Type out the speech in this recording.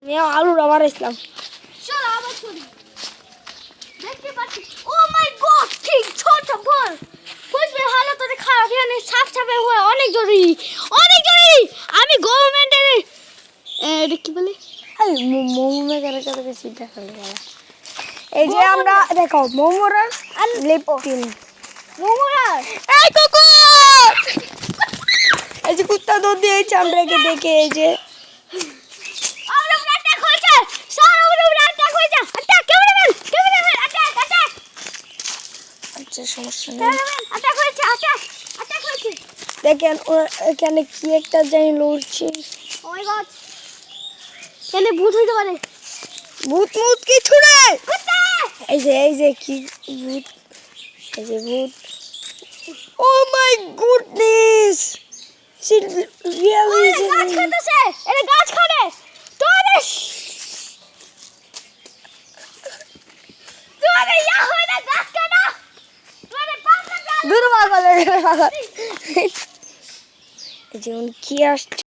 मैं आलू रवा इस्लाम চলো আবার চলি দেখতে পাচ্ছি ও মাই গড ঠিক ছোট বল বুঝবে হালত তো খারাপ এখানে সাফ সাফে হওয়া অনেক জরুরি আমি গভর্নমেন্টের এটা কি বলে मोमो में करे करे सीधा कर वाला এই যে আমরা দেখো মোমোরা আর লেপটিন মোমোরা এই কুকুর এই যে কুত্তা দুধ দিয়েছে আমরাকে দেখে এই যে আমরা অ্যাটাক হয়েছে স্যার আমরা অ্যাটাক হয়েছে অ্যাটাক ক্যামেরাম্যান অ্যাটাক আচ্ছা সমস্যা নেই ক্যামেরাম্যান অ্যাটাক হয়েছে দেখেন এখানে কি একটা জানি লড়ছে ও মাই গড কেন ভূত হইতে পারে ভূত মুত কিছু নেই কুত্তা এই যে কি ভূত এই যে ভূত ও মাই গুডনেস সে রিয়েলি গাছ খাইতেছে এটা গাছ খাবে তোরে ইয়া হয় না গাছ কাটা তোরে পাগলা গাছ দূর পাগল এই যে উনি কি আসছে